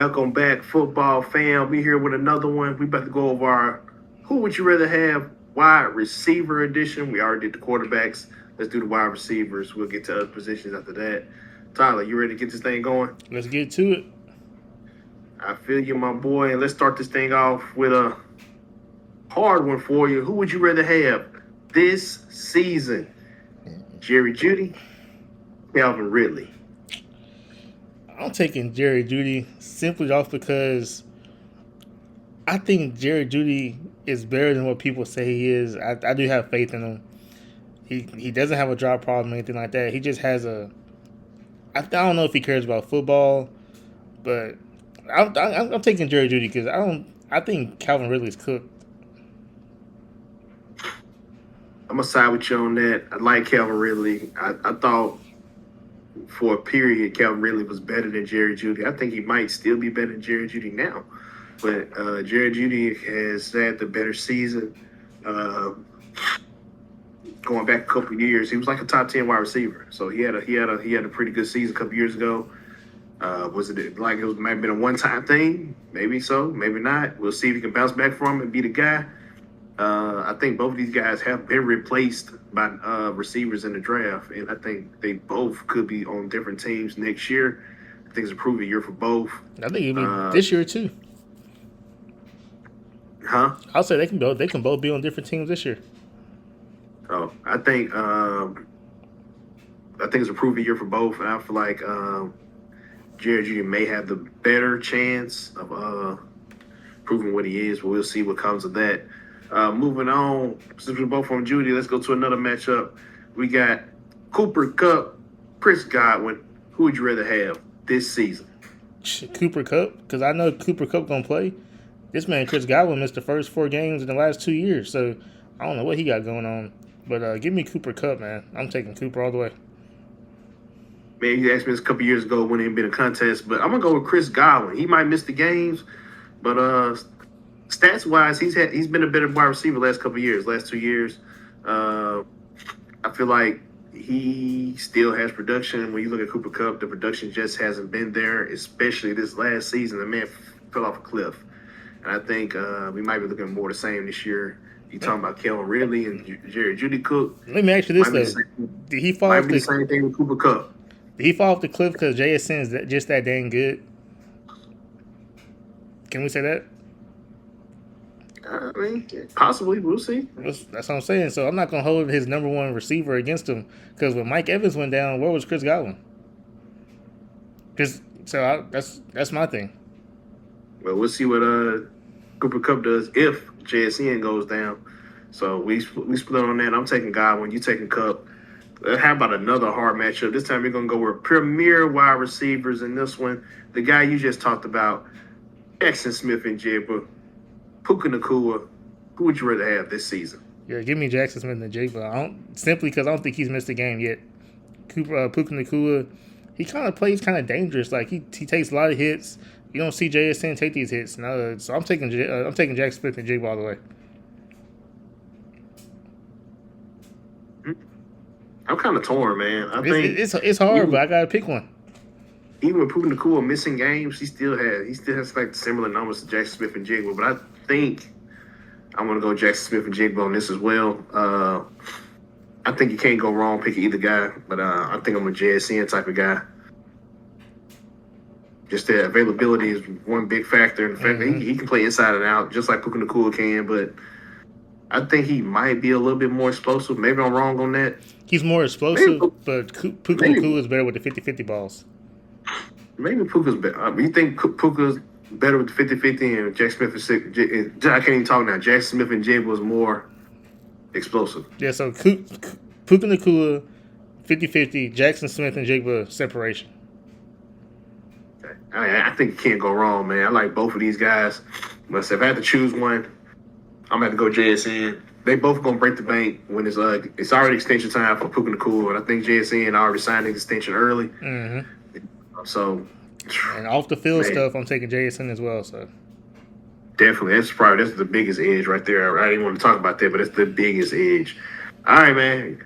Welcome back, football fam. We here with another one. We about to go over our who would you rather have wide receiver edition. We already did the quarterbacks. Let's do the wide receivers. We'll get to other positions after that. Tyler, you ready to get this thing going? Let's get to it. I feel you, my boy. And let's start this thing off with a hard one for you. Who would you rather have this season? Jerry Judy, Calvin Ridley. I'm taking Jerry Judy simply off because I think Jerry Judy is better than what people say he is. I do have faith in him. He doesn't have a drop problem or anything like that. He just has a. I don't know if he cares about football, but I'm taking Jerry Judy because I don't. I think Calvin Ridley's cooked. I'm gonna side with you on that. I like Calvin Ridley. I thought for a period Calvin Ridley was better than Jerry Judy. I think he might still be better than Jerry Judy now, but Jerry Judy has had the better season. Uh, Going back a couple of years, he was like a top 10 wide receiver. So he had a pretty good season a couple years ago. Was it like it was might have been a one time thing? Maybe so, maybe not. We'll see if he can bounce back from it and be the guy. I think both of these guys have been replaced by receivers in the draft, and I think they both could be on different teams next year. I think it's a proven year for both. I think it'll be Uh, this year too. huh? I'll say they can both be on different teams this year. Oh, I think it's a proven year for both, and I feel like Jared Judy may have the better chance of proving what he is, but we'll see what comes of that. Moving on, since we're both on Judy, let's go to another matchup. We got Cooper Cup, Chris Godwin. Who would you rather have this season? Cooper Cup because I know Cooper Cup gonna play. This man Chris Godwin missed the first 4 games in the last 2 years, so I don't know what he got going on. But give me Cooper Cup, man. I'm taking Cooper all the way. Man, you asked me this a couple years ago when it had been a contest, but I'm gonna go with Chris Godwin. He might miss the games, but stats wise, he's been a better wide receiver last couple of years, last 2 years. Uh, I feel like he still has production. When you look at Cooper Cup, the production just hasn't been there, especially this last season. The man fell off a cliff. And I think we might be looking more the same this year. You talking about Kelvin Ridley and Jerry Judy Cook. Let me ask you this Might be the though: same, Did he fall might off be the the same thing with Cooper Cup. Did he fall off the cliff because JSN is just that dang good? Can we say that? I mean, possibly. We'll see. That's what I'm saying. So I'm not gonna hold his number one receiver against him because when Mike Evans went down, where was Chris Godwin? That's my thing. Well, we'll see what Cooper Cup does if JSN goes down. So we split on that. I'm taking Godwin. You taking Cup. How about another hard matchup? This time we're gonna go with premier wide receivers in this one. The guy you just talked about, Jackson Smith and Jigba, Puka Nakua. Who would you rather have this season? Yeah, give me Jackson Smith and Jake, but I don't simply because I don't think he's missed a game yet. Puka Nakua, he kind of plays kind of dangerous. Like he takes a lot of hits. You don't see JSN take these hits. No, so I'm taking Jackson Smith and Jake all the way. I'm kind of torn, man. I think It's hard, even, but I gotta pick one. even with Puka Nakua missing games, he still has like similar numbers to Jackson Smith and Jigba. But I think I'm gonna go Jackson Smith and Jigba on this as well. I think you can't go wrong picking either guy, but I think I'm a JSN type of guy. Just the availability is one big factor, and the fact that Hmm he can play inside and out just like Puka Nakua can. But I think he might be a little bit more explosive. Maybe I'm wrong on that. He's more Maybe explosive, but Puka maybe Nakua is better with the 50-50 balls. maybe Puka's better. You think Puka's better with the 50-50 and Jack Smith and I can't even talk now. Jack Smith and Jig was more explosive. Yeah, so Puka Nakua, 50-50, Jackson Smith and Jigba separation. I think you can't go wrong, man. I like both of these guys. But if I had to choose one, I'm gonna have to go JSN. They both gonna break the bank when it's already extension time for Puka Nakua, and I think JSN already signed his extension early. Hmm So, And off the field man, stuff, I'm taking JSN as well. So definitely that's the biggest edge right there. I didn't want to talk about that, but it's the biggest edge. All right, man.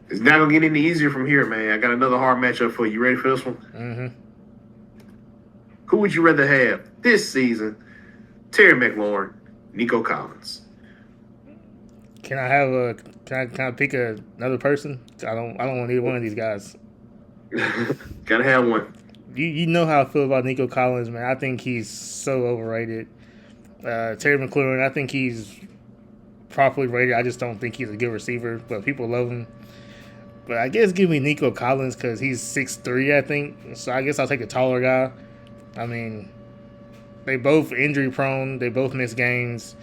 It's not gonna get any easier from here, man. I got another hard matchup for you. You ready for this one? hmm Who would you rather have this season? Terry McLaurin, Nico Collins. Can I have a? Can I pick another person? I don't want either one of these guys. Gotta have one. You know how I feel about Nico Collins, man. I think he's so overrated. Terry McLaurin, I think he's properly rated. I just don't think he's a good receiver, but people love him. But I guess give me Nico Collins because he's 6'3", I think. So I guess I'll take a taller guy. I mean, they both injury prone. They both miss games.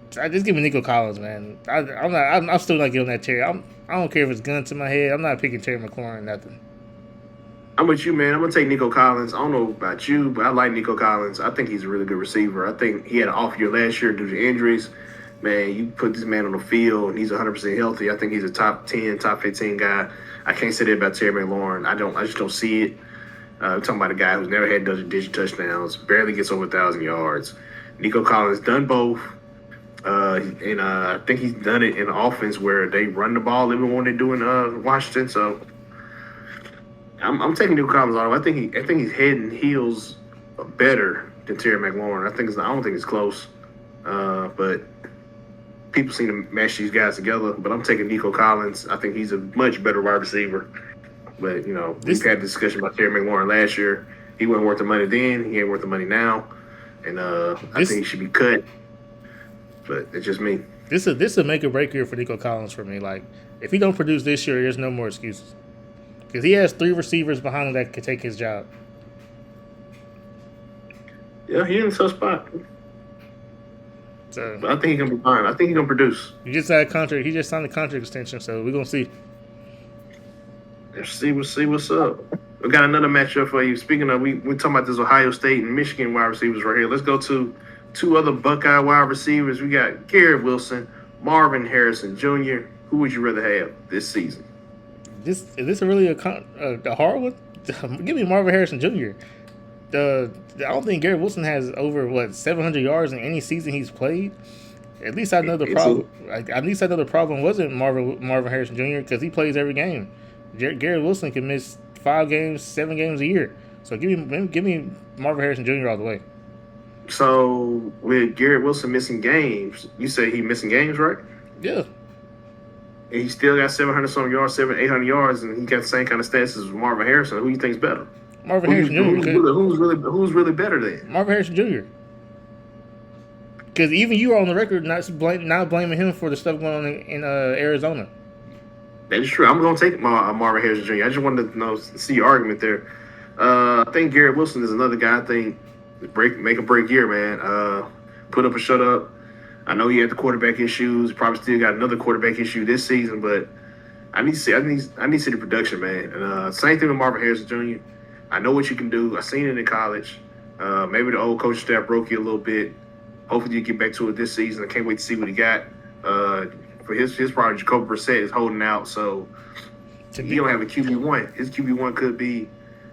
So I just give me Nico Collins, man. I'm still not giving that Terry. I don't care if it's gun to my head. I'm not picking Terry McLaurin or nothing. I'm with you, man. I'm gonna take Nico Collins. I don't know about you, but I like Nico Collins. I think he's a really good receiver. I think he had an off year last year due to injuries. Man, you put this man on the field and he's 100% healthy. I think he's a top 10, top 15 guy. I can't say that about Terry McLaurin. I just don't see it. I'm talking about a guy who's never had double-digit touchdowns, barely gets over 1,000 yards. Nico Collins done both. And I think he's done it in an offense where they run the ball even when they do in Washington. So I'm taking Nico Collins on him. I think he's head and heels better than Terry McLaurin. I don't think it's close. But people seem to match these guys together. But I'm taking Nico Collins. I think he's a much better wide receiver. But we've had this discussion about Terry McLaurin last year. He wasn't worth the money then. He ain't worth the money now. And I think he should be cut. But it's just me. This is a make or break year for Nico Collins for me. Like, if he don't produce this year, there's no more excuses. Because he has 3 receivers behind him that could take his job. Yeah, he's in a tough spot. So, but I think he's gonna be fine. I think he's gonna produce. He just signed a contract extension, so we're gonna see. Let's see what's up. We got another matchup for you. Speaking of, we're talking about this Ohio State and Michigan wide receivers right here. Let's go to 2 other Buckeye wide receivers. We got Garrett Wilson, Marvin Harrison Jr. Who would you rather have this season? Is this really a hard one? Give me Marvin Harrison Jr. I don't think Garrett Wilson has over 700 yards in any season he's played. At least I know the problem. At least I know the problem wasn't Marvin Harrison Jr. because he plays every game. Garrett Wilson can miss 5 games, 7 games a year. So give me Marvin Harrison Jr. all the way. So with Garrett Wilson missing games, you say he missing games, right? Yeah. And he still got 700-some yards, 800 yards, and he got the same kind of stats as Marvin Harrison. Who you think's better? Marvin Harrison Jr. Who's really better then? Marvin Harrison Jr. Because even you are on the record not blaming him for the stuff going on in Arizona. That is true. I'm going to take Marvin Harrison Jr. I just wanted to see your argument there. I think Garrett Wilson is another guy. I think make a break year, man. Put up or shut up. I know he had the quarterback issues. Probably still got another quarterback issue this season, but I need to see the production, man. And same thing with Marvin Harrison Jr. I know what you can do. I seen it in college. Maybe the old coaching staff broke you a little bit. Hopefully you get back to it this season. I can't wait to see what he got. For his project, Jacoby Brissett is holding out, so he don't have a QB1. His QB1 could be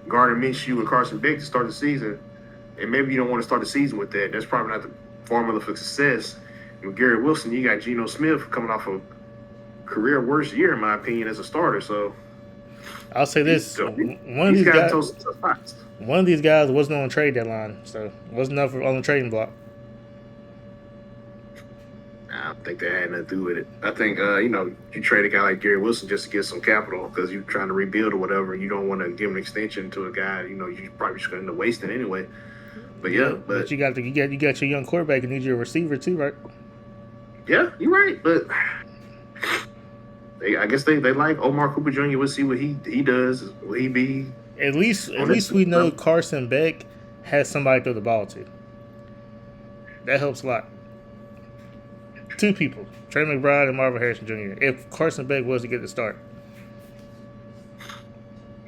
Gardner Minshew and Carson Beck to start the season, and maybe you don't want to start the season with that. That's probably not the formula for success. And with Garrett Wilson, you got Geno Smith coming off a career worst year, in my opinion, as a starter. So I'll say this: one of these guys wasn't on the trade deadline, so wasn't up on the trading block. I don't think that had nothing to do with it. I think, you trade a guy like Garrett Wilson just to get some capital because you're trying to rebuild or whatever. You don't want to give an extension to a guy, you probably just going to end up wasting anyway. But yeah, but you got your young quarterback and need your receiver too, right? Yeah, you're right. But I guess they like Omar Cooper Jr. We'll see what he does. Will he be? At least we know Carson Beck has somebody to throw the ball to. That helps a lot. 2 people, Trey McBride and Marvin Harrison Jr. If Carson Beck was to get the start.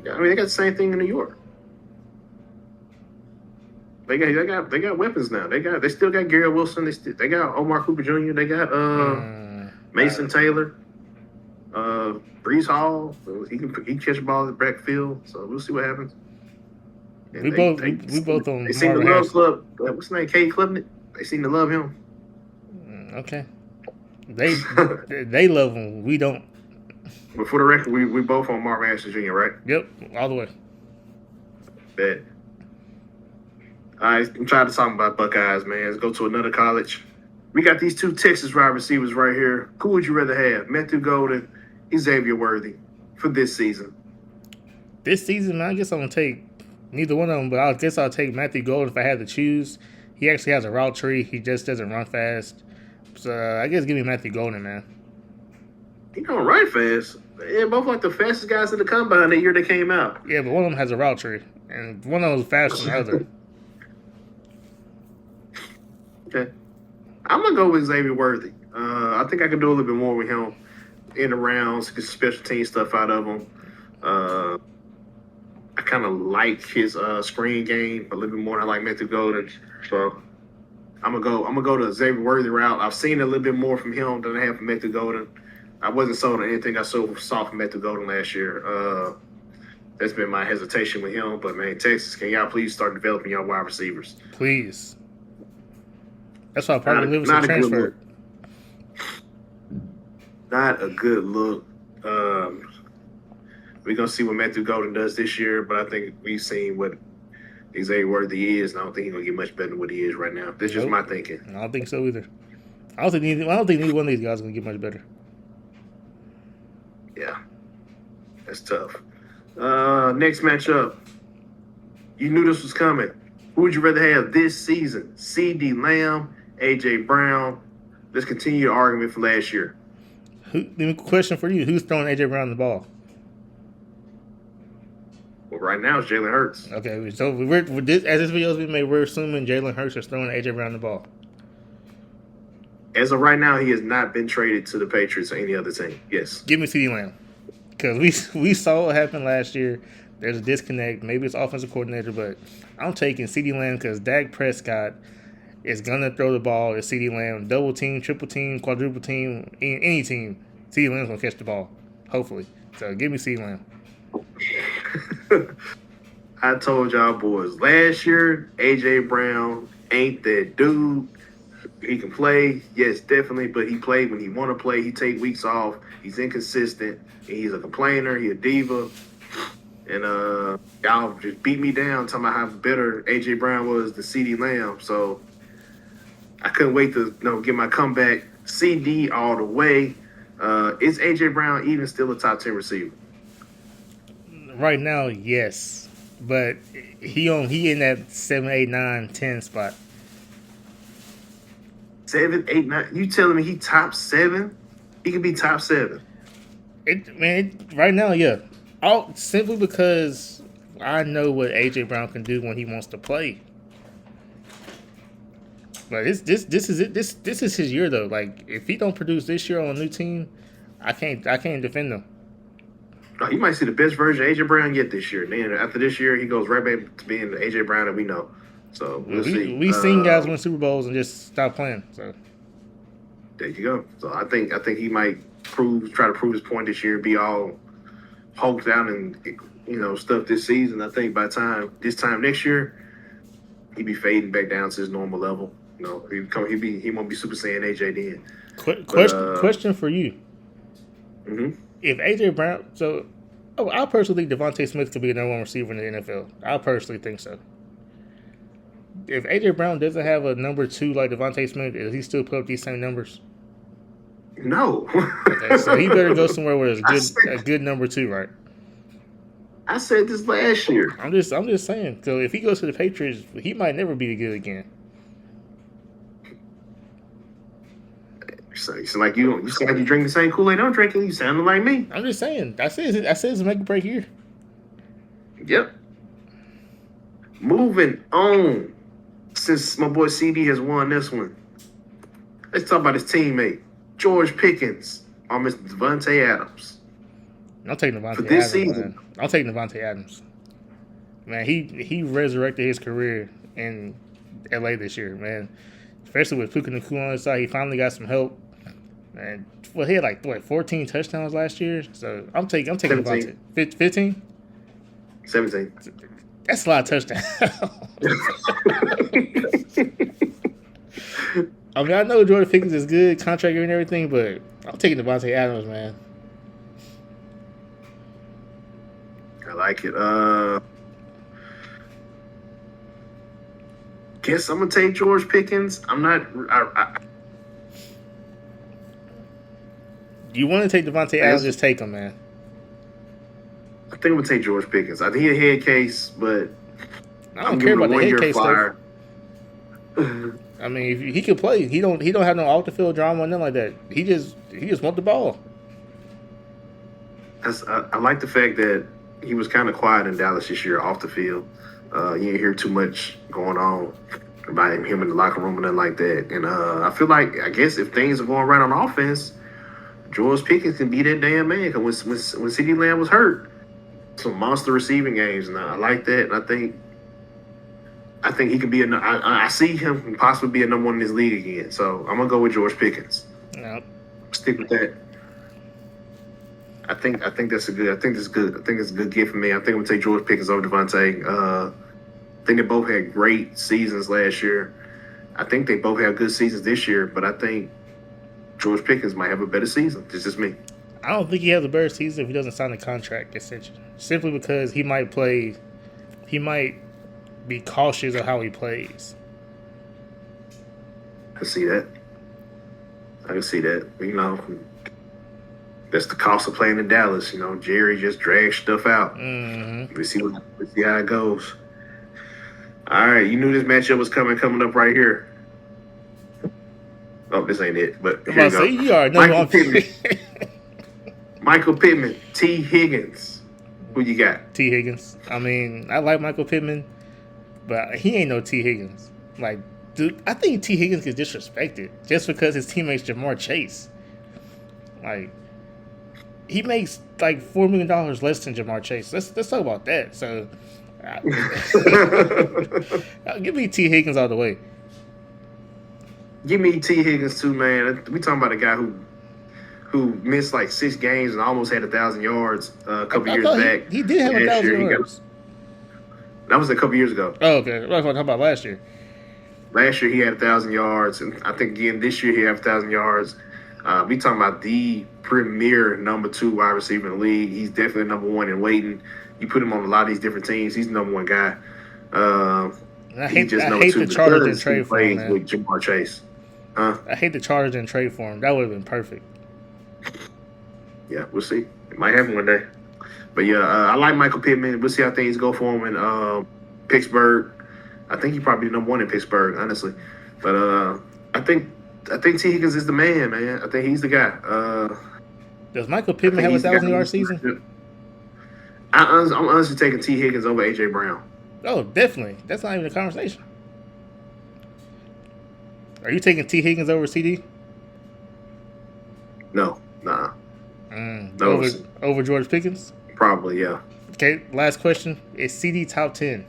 Yeah, I mean, they got the same thing in New York. They got weapons now. They still got Garrett Wilson. They got Omar Cooper Jr. They got Mason Taylor, Breece Hall. He can catch the ball in the backfield. So we'll see what happens. And we both on. They seem to love Club. What's his name? Cade Klubnik. They seem to love him. Okay. They love him. We don't. But for the record, we both on Marvin Harrison Jr., right? Yep, all the way. Bet. All right, I'm tired of talking about Buckeyes, man. Let's go to another college. We got these two Texas wide receivers right here. Who would you rather have, Matthew Golden, Xavier Worthy, for this season? This season, man, I guess I'm gonna take neither one of them, but I guess I'll take Matthew Golden if I had to choose. He actually has a route tree. He just doesn't run fast. So I guess give me Matthew Golden, man. He don't run fast. Yeah, both like the fastest guys in the combine the year they came out. Yeah, but one of them has a route tree, and one of them is faster than the other. Okay. I'm gonna go with Xavier Worthy. I think I can do a little bit more with him in the rounds, get special team stuff out of him. I kind of like his screen game a little bit more than I like Matthew Golden. So I'm gonna go to Xavier Worthy route. I've seen a little bit more from him than I have from Matthew Golden. I wasn't sold on anything I saw from Matthew Golden last year. That's been my hesitation with him. But man, Texas, can y'all please start developing y'all wide receivers? Please. That's why Parker Lewis Not a good transferred. Not a good look. We're gonna see what Matthew Golden does this year, but I think we've seen what Xavier Worthy is, and I don't think he's gonna get much better than what he is right now. That's just my thinking. I don't think so either. I don't think neither one of these guys is gonna get much better. Yeah, that's tough. Next matchup. You knew this was coming. Who would you rather have this season? CeeDee Lamb, AJ Brown. Let's continue the argument from last year. Question for you: who's throwing AJ Brown the ball? Well, right now it's Jalen Hurts. Okay, so as this video is being made, we're assuming Jalen Hurts is throwing AJ Brown the ball. As of right now, he has not been traded to the Patriots or any other team. Yes. Give me CeeDee Lamb. Because we saw what happened last year. There's a disconnect. Maybe it's offensive coordinator, but I'm taking CeeDee Lamb because Dak Prescott is going to throw the ball at CeeDee Lamb. Double team, triple team, quadruple team, any team. CeeDee Lamb's going to catch the ball, hopefully. So give me CeeDee Lamb. I told y'all boys last year, AJ Brown ain't that dude. He can play, yes, definitely, but he played when he want to play. He take weeks off. He's inconsistent. And he's a complainer. He a diva. And y'all just beat me down talking about how better AJ Brown was than CeeDee Lamb. So I couldn't wait to get my comeback. CD all the way. Is AJ Brown even still a top 10 receiver? Right now, yes. But he in that 7, 8, 9, 10 spot. 7, 8, 9. You telling me he top 7? He could be top 7. Right now, yeah. Simply because I know what AJ Brown can do when he wants to play. But this is it. This is his year though. Like if he don't produce this year on a new team, I can't defend him. No, you might see the best version of AJ Brown yet this year. Then after this year, he goes right back to being the AJ Brown that we know. So we'll see. We've seen guys win Super Bowls and just stop playing. So there you go. So I think he might try to prove his point this year, be all hulked out and stuff this season. I think by this time next year, he'd be fading back down to his normal level. He won't be Super Saiyan AJ then. Question for you. Mm-hmm. If AJ Brown, I personally think Devontae Smith could be a number one receiver in the NFL. I personally think so. If AJ Brown doesn't have a number 2 like Devontae Smith, does he still put up these same numbers? No. Okay, so he better go somewhere where there's a good number 2, right? I said this last year. I'm just saying. So if he goes to the Patriots, he might never be good again. So you sound like you drink the same Kool-Aid I'm drinking. You sounding like me. I'm just saying. I said it's a make or break here. Yep. Moving on. Since my boy CD has won this one, let's talk about his teammate, George Pickens, on Mr. Devontae Adams. I'm taking Devontae for this Adams, season. man. I'm taking Devontae Adams. Man, he resurrected his career in LA this year, man. Especially with Puka Nacua on his side, he finally got some help. And he had 14 touchdowns last year. So I'm taking 17. Devontae. 15? 17. That's a lot of touchdowns. I mean, I know Jordan Pickens is good, contract year and everything, but I'm taking Devontae Adams, man. I like it. guess I'm gonna take George Pickens. I'm not. You want to take Devontae Adams? Just take him, man. I think I'm gonna take George Pickens. I think he a head case, but I don't care about the head case flyer. stuff. I mean, if he can play. He don't have no off the field drama or nothing like that. He just want the ball. I like the fact that he was kind of quiet in Dallas this year off the field. You didn't hear too much going on about him in the locker room and nothing like that. And I feel like, I guess if things are going right on offense, George Pickens can be that damn man. Because when CeeDee Lamb was hurt, some monster receiving games, and I like that. And I think he can be I see him possibly be a number one in this league again. So I'm gonna go with George Pickens. Yep. Stick with that. I think that's good. I think it's a good gift for me. I think I'm gonna take George Pickens over Devontae. I think they both had great seasons last year. I think they both have good seasons this year, but I think George Pickens might have a better season. It's just me. I don't think he has a better season if he doesn't sign a contract extension. Simply because he might be cautious of how he plays. I can see that. You know, that's the cost of playing in Dallas. You know, Jerry just drags stuff out. Mm-hmm. We see how it goes. All right, you knew this matchup was coming up right here. Oh, this ain't it, but here you go. Michael Pittman. Michael Pittman, T. Higgins. Who you got? T. Higgins. I mean, I like Michael Pittman, but he ain't no T. Higgins. Like, dude, I think T. Higgins gets disrespected just because his teammate's Jamar Chase. Like, he makes like $4 million less than Jamar Chase. Let's talk about that. So, give me T. Higgins all the way. Give me T. Higgins too, man. We talking about a guy who missed like 6 games and almost had 1,000 yards a couple years back. He did have 1,000 yards. That was a couple years ago. Oh, okay. I was talking about last year. Last year he had 1,000 yards, and I think again this year he had 1,000 yards. We talking about the premier number 2 wide receiver in the league. He's definitely number 1 in waiting. You put him on a lot of these different teams. He's the number 1 guy. I hate the Chargers didn't trade for him, man. With Jamar Chase. I hate the Chargers didn't trade for him. That would have been perfect. Yeah, we'll see. It might happen one day. But yeah, I like Michael Pittman. We'll see how things go for him in Pittsburgh. I think he's probably number 1 in Pittsburgh, honestly. But I think T. Higgins is the man. I think he's the guy. Does Michael Pittman have a 1,000-yard season? I'm honestly taking T. Higgins over A.J. Brown. Oh, definitely. That's not even a conversation. Are you taking T. Higgins over CD? No, nah. No. Over George Pickens? Probably, yeah. Okay, last question. Is CD top 10?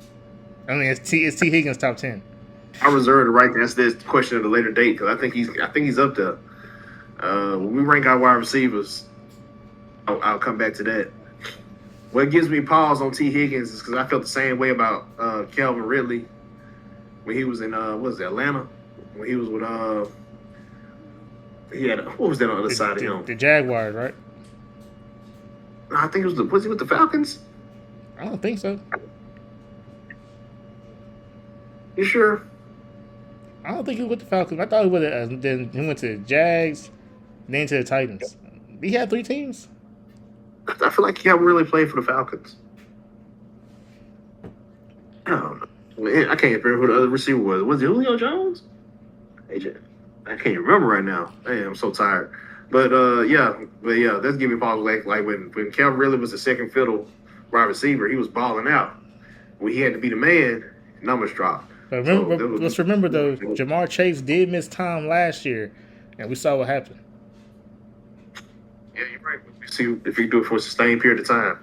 I mean, is T. Higgins top 10? I reserve the right to answer this question at a later date because I think he's up there. When we rank our wide receivers, I'll come back to that. What gives me pause on T. Higgins is because I felt the same way about Calvin Ridley when he was in Atlanta? When he was with what was that on the other side of him? The Jaguars, right? I think it was he with the Falcons? I don't think so. You sure? I don't think he was with the Falcons. I thought he would. Then he went to the Jags, then to the Titans. He had 3 teams. I feel like he haven't really played for the Falcons. I don't know. Man, I can't remember who the other receiver was. Was it Julio Jones? AJ. I can't remember right now. Man, I'm so tired. But that's giving me pause. Like when Calvin Ridley was the second fiddle wide receiver, he was balling out. When he had to be the man, numbers dropped. But let's remember though, Jamar Chase did miss time last year, and we saw what happened. Yeah, you're right. We'll see if he can do it for a sustained period of time.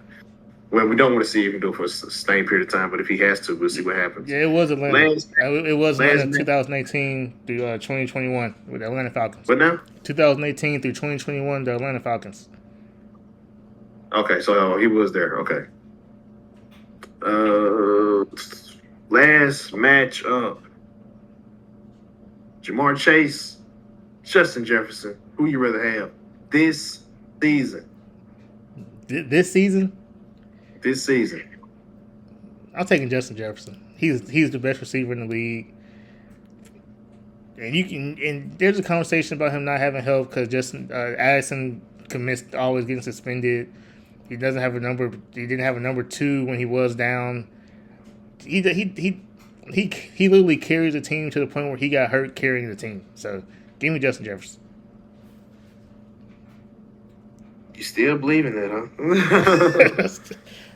Well, we don't want to see if he can do it for a sustained period of time, but if he has to, we'll see what happens. Yeah, it was Atlanta. It was Atlanta 2018 through 2021 with the Atlanta Falcons. What now? 2018 through 2021, the Atlanta Falcons. Okay, so he was there. Okay. Last match up. Jamar Chase, Justin Jefferson. Who you rather have this season? This season? This season. I'm taking Justin Jefferson. He's the best receiver in the league. and there's a conversation about him not having help because Justin Addison commits always getting suspended. He doesn't have a number. He didn't have a number 2 when he was down. He literally carries the team to the point where he got hurt carrying the team. So give me Justin Jefferson. You still believe in that, huh?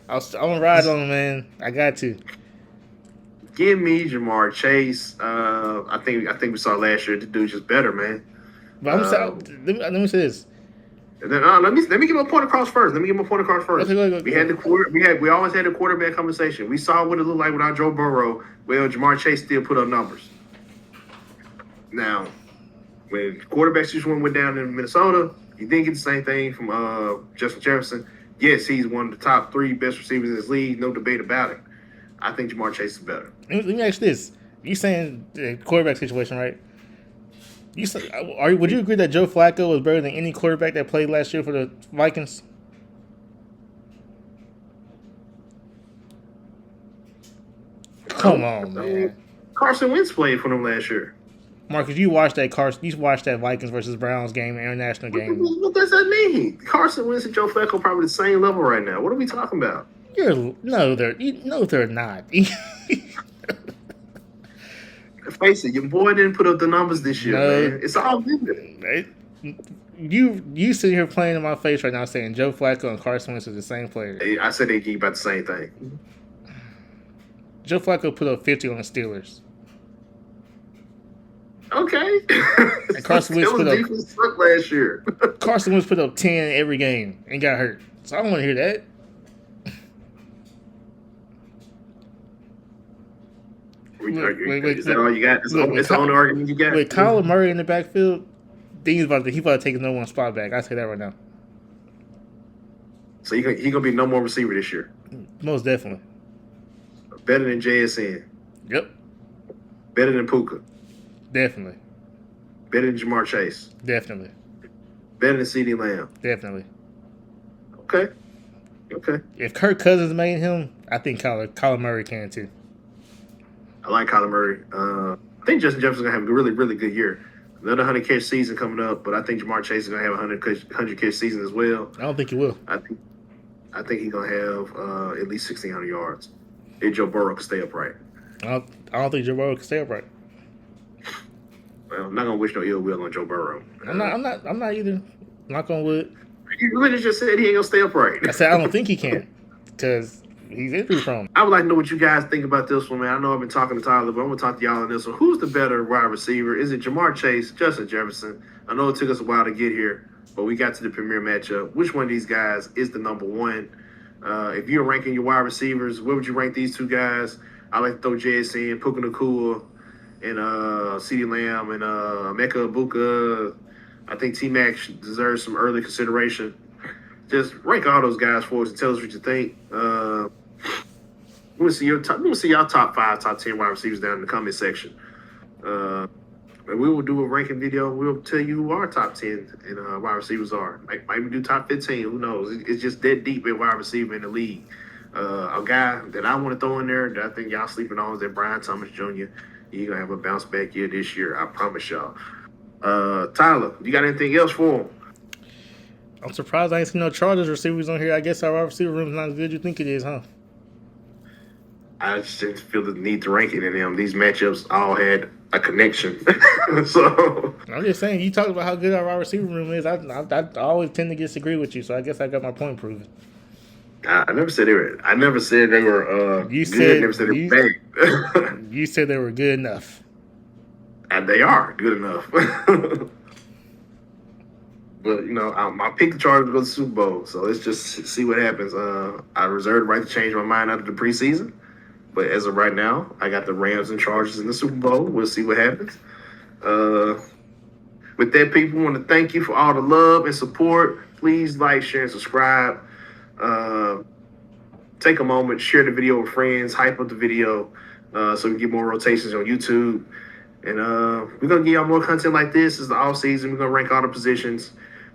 I'm gonna ride on him, man. I got to. Give me Jamar Chase. I think we saw last year the dude's just better, man. But let me say this. And then, let me give him a point across first. We always had the quarterback conversation. We saw what it looked like without Joe Burrow. Well, Jamar Chase still put up numbers. Now, when quarterback situation went down in Minnesota, you didn't get the same thing from Justin Jefferson. Yes, he's one of the top 3 best receivers in this league. No debate about it. I think Jamar Chase is better. Let me ask you this: you saying the quarterback situation, right? Would you agree that Joe Flacco was better than any quarterback that played last year for the Vikings? Come on, man. Carson Wentz played for them last year. Marcus, you watched that Vikings versus Browns game, international game. What does that mean? Carson Wentz and Joe Flacco probably the same level right now. What are we talking about? No, they're not. Face it, your boy didn't put up the numbers this year, man. It's all good. You sitting here playing in my face right now saying Joe Flacco and Carson Wentz are the same player. I said they keep about the same thing. Joe Flacco put up 50 on the Steelers. Okay. And Carson Wentz sucked last year. Carson Wentz put up 10 every game and got hurt. So I don't want to hear that. Is that all you got? It's the only argument you got? With Kyler Murray in the backfield, he's about to take his number 1 spot back. I say that right now. So he's going to be no more receiver this year? Most definitely. Better than JSN? Yep. Better than Puka? Definitely. Better than Jamar Chase? Definitely. Better than CeeDee Lamb? Definitely. Okay. If Kirk Cousins made him, I think Kyler Murray can too. I like Kyler Murray. I think Justin Jefferson's going to have a really, really good year. Another 100-catch season coming up, but I think Jamar Chase is going to have a 100-catch season as well. I don't think he will. I think he's going to have at least 1,600 yards if Joe Burrow can stay upright. I don't think Joe Burrow can stay upright. Well, I'm not going to wish no ill will on Joe Burrow. I'm not either. Knock on wood. You really just said he ain't going to stay upright. I said I don't think he can because he's injury prone. I would like to know what you guys think about this one, man. I know I've been talking to Tyler, but I'm going to talk to y'all on this one. Who's the better wide receiver? Is it Jamar Chase, Justin Jefferson? I know it took us a while to get here, but we got to the premier matchup. Which one of these guys is the number 1? If you're ranking your wide receivers, where would you rank these 2 guys? I like to throw JSN, Puka Nacua, and CeeDee Lamb, and Emeka Egbuka. I think T-Mac deserves some early consideration. Just rank all those guys for us and tell us what you think. We want to see y'all top 5, top 10 wide receivers down in the comment section. And we will do a ranking video. We'll tell you who our top 10 and wide receivers are. Might even do top 15. Who knows? It's just that deep at wide receiver in the league. A guy that I want to throw in there that I think y'all sleeping on is that Brian Thomas Jr. He's going to have a bounce back year this year. I promise y'all. Tyler, you got anything else for him? I'm surprised I ain't seen no Chargers receivers on here. I guess our wide receiver room is not as good as you think it is, huh? I just didn't feel the need to rank it in them. These matchups all had a connection. So I'm just saying, you talked about how good our wide receiver room is. I always tend to disagree with you, so I guess I got my point proven. I never said they were. I never said they were you good. Said, never said they were bad. You said they were good enough. And they are good enough. But, I picked the Chargers to go to the Super Bowl, so let's just see what happens. I reserved the right to change my mind after the preseason. But as of right now, I got the Rams and Chargers in the Super Bowl. We'll see what happens. With that, people, I want to thank you for all the love and support. Please like, share, and subscribe. Take a moment, share the video with friends, hype up the video so we can get more rotations on YouTube. And we're going to give y'all more content like this. It's the off season. We're going to rank all the positions.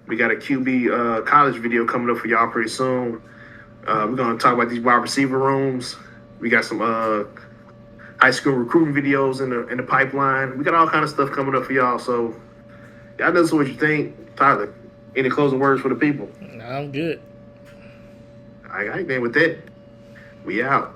We got a QB college video coming up for y'all pretty soon. We're going to talk about these wide receiver rooms. We got some high school recruiting videos in the pipeline. We got all kind of stuff coming up for y'all. So y'all know what you think. Tyler, any closing words for the people? I'm good. All right, man. With that, we out.